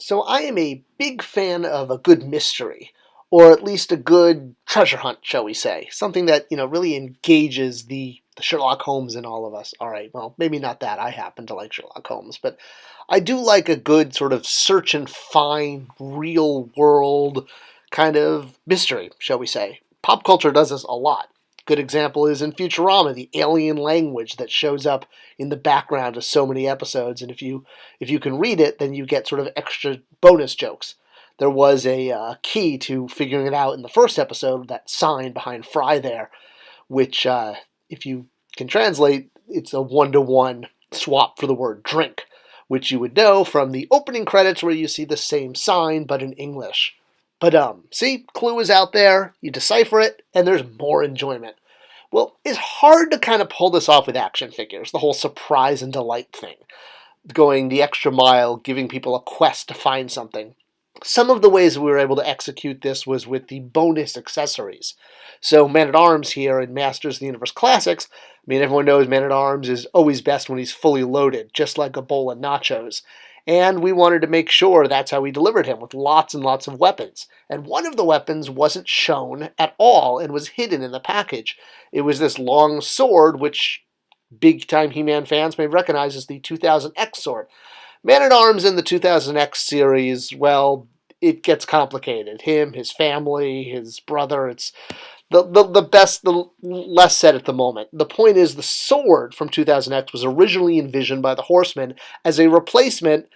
So I am a big fan of a good mystery, or at least a good treasure hunt, shall we say. Something that, really engages the Sherlock Holmes in all of us. All right, well, maybe not that. I happen to like Sherlock Holmes, but I do like a good sort of search and find, real world kind of mystery, shall we say. Pop culture does this a lot. Good example is in Futurama, the alien language that shows up in the background of so many episodes, and if you can read it, then you get sort of extra bonus jokes. There was a key to figuring it out in the first episode, that sign behind Fry there, which, if you can translate, it's a one-to-one swap for the word drink, which you would know from the opening credits where you see the same sign, but in English. But, see, clue is out there, you decipher it, and there's more enjoyment. Well, it's hard to kind of pull this off with action figures, the whole surprise and delight thing. Going the extra mile, giving people a quest to find something. Some of the ways we were able to execute this was with the bonus accessories. So Man-at-Arms here in Masters of the Universe Classics, everyone knows Man-at-Arms is always best when he's fully loaded, just like a bowl of nachos. And we wanted to make sure that's how we delivered him, with lots and lots of weapons. And one of the weapons wasn't shown at all and was hidden in the package. It was this long sword, which big-time He-Man fans may recognize as the 2000X sword. Man-at-Arms in the 2000X series, well, it gets complicated. Him, his family, his brother, it's the less said at the moment. The point is, the sword from 2000X was originally envisioned by the Horsemen as a replacement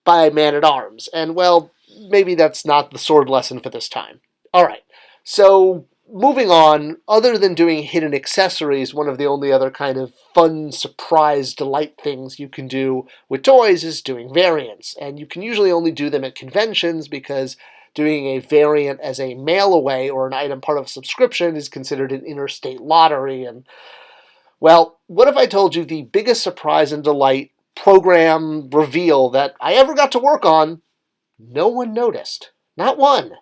by Man-at-Arms. And, well, maybe that's not the sword lesson for this time. All right, so moving on, other than doing hidden accessories, one of the only other kind of fun, surprise, delight things you can do with toys is doing variants. And you can usually only do them at conventions because doing a variant as a mail-away or an item part of a subscription is considered an interstate lottery. And, well, what if I told you the biggest surprise and delight program reveal that I ever got to work on, no one noticed. Not one.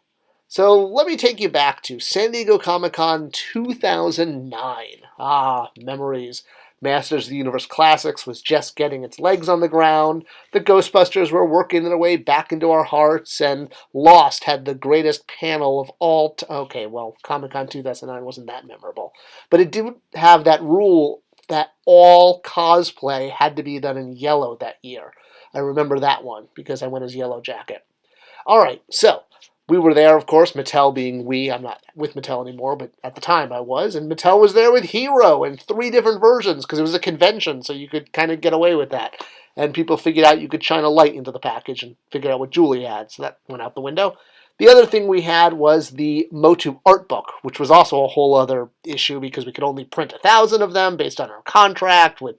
So let me take you back to San Diego Comic-Con 2009. Ah, memories. Masters of the Universe Classics was just getting its legs on the ground. The Ghostbusters were working their way back into our hearts, and Lost had the greatest panel of all okay, well, Comic-Con 2009 wasn't that memorable. But it did have that rule that all cosplay had to be done in yellow that year. I remember that one because I went as Yellow Jacket. All right, so we were there, of course, Mattel being we. I'm not with Mattel anymore, but at the time I was. And Mattel was there with Hero in 3 different versions because it was a convention, so you could kind of get away with that. And people figured out you could shine a light into the package and figure out what Julie had, so that went out the window. The other thing we had was the Motum Art Book, which was also a whole other issue because we could only print 1,000 of them based on our contract with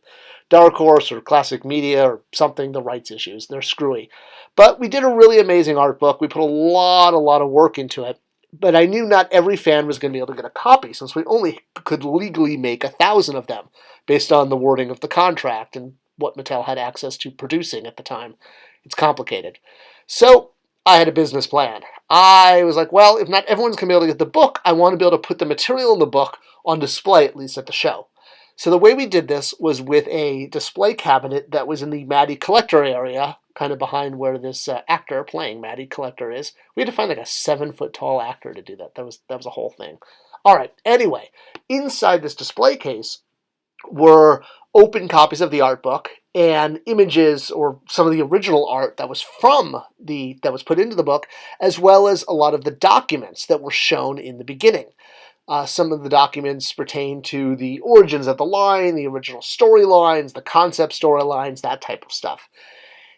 Dark Horse or Classic Media or something, the rights issues. They're screwy. But we did a really amazing art book. We put a lot of work into it. But I knew not every fan was going to be able to get a copy since we only could legally make 1,000 of them based on the wording of the contract and what Mattel had access to producing at the time. It's complicated. So I had a business plan. I was like, well, if not everyone's going to be able to get the book, I want to be able to put the material in the book on display, at least at the show. So the way we did this was with a display cabinet that was in the Maddie Collector area, kind of behind where this actor playing Maddie Collector is. We had to find like a 7-foot-tall actor to do that. That was a whole thing. All right, anyway, inside this display case were open copies of the art book and images or some of the original art that was put into the book, as well as a lot of the documents that were shown in the beginning. Some of the documents pertain to the origins of the line, the original storylines, the concept storylines, that type of stuff.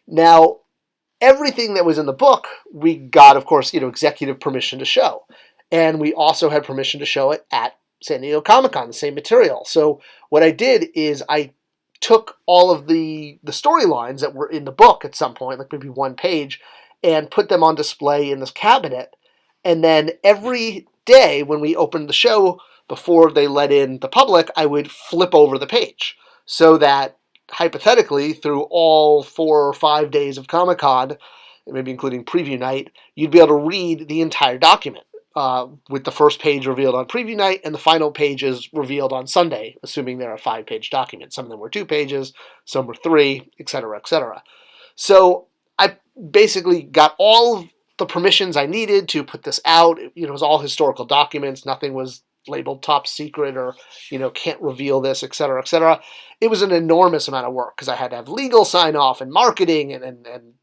Now, everything that was in the book, we got, of course, executive permission to show. And we also had permission to show it at San Diego Comic-Con, the same material. So what I did is I took all of the storylines that were in the book at some point, like maybe one page, and put them on display in this cabinet. And then every day when we opened the show, before they let in the public, I would flip over the page so that hypothetically through all 4 or 5 days of Comic-Con, maybe including preview night, you'd be able to read the entire document with the first page revealed on preview night and the final pages revealed on Sunday, assuming they're a 5-page document. Some of them were 2 pages, some were 3, etc., etc. So I basically got all of the permissions I needed to put this out. It was all historical documents. Nothing was labeled top secret or, can't reveal this, et cetera, et cetera. It was an enormous amount of work because I had to have legal sign off and marketing and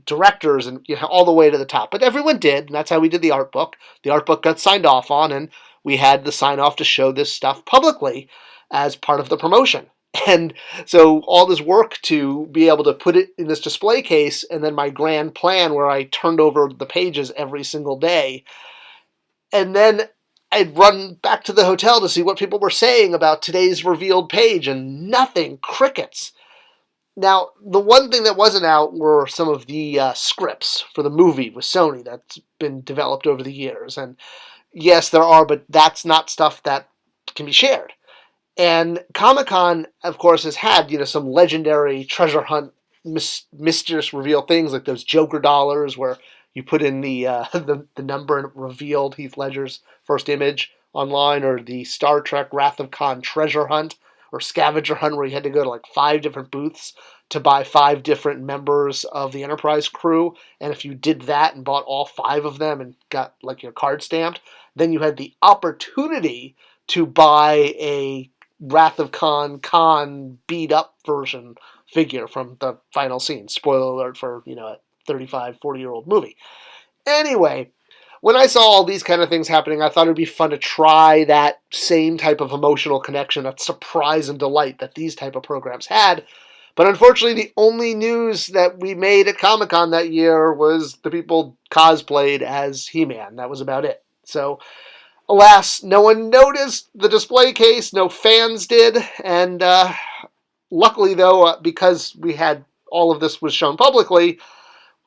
directors and all the way to the top. But everyone did, and that's how we did the art book. The art book got signed off on, and we had the sign off to show this stuff publicly as part of the promotion. And so all this work to be able to put it in this display case, and then my grand plan where I turned over the pages every single day. And then I'd run back to the hotel to see what people were saying about today's revealed page, and nothing, crickets. Now, the one thing that wasn't out were some of the scripts for the movie with Sony that's been developed over the years. And yes, there are, but that's not stuff that can be shared. And Comic-Con, of course, has had, some legendary treasure hunt, mysterious reveal things like those Joker dollars where you put in the number and it revealed Heath Ledger's first image online, or the Star Trek Wrath of Khan treasure hunt or scavenger hunt where you had to go to like 5 different booths to buy 5 different members of the Enterprise crew. And if you did that and bought all 5 of them and got like your card stamped, then you had the opportunity to buy a Wrath of Khan beat up version figure from the final scene. Spoiler alert for, a 35, 40-year-old movie. Anyway, when I saw all these kind of things happening, I thought it would be fun to try that same type of emotional connection, that surprise and delight that these type of programs had. But unfortunately, the only news that we made at Comic-Con that year was the people cosplayed as He-Man. That was about it. So, alas, no one noticed the display case. No fans did. And luckily, though, because we had all of this was shown publicly,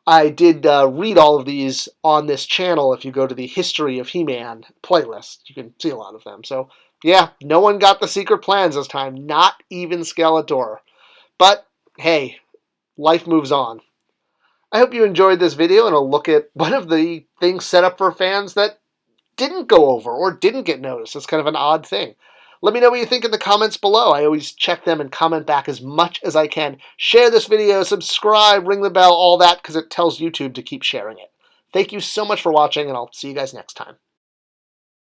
I did read all of these on this channel. If you go to the History of He-Man playlist, you can see a lot of them. So, yeah, no one got the secret plans this time. Not even Skeletor. But, hey, life moves on. I hope you enjoyed this video and a look at one of the things set up for fans that didn't go over or didn't get noticed. It's kind of an odd thing. Let me know what you think in the comments below. I always check them and comment back as much as I can. Share this video, subscribe, ring the bell, all that, because it tells YouTube to keep sharing it. Thank you so much for watching, and I'll see you guys next time.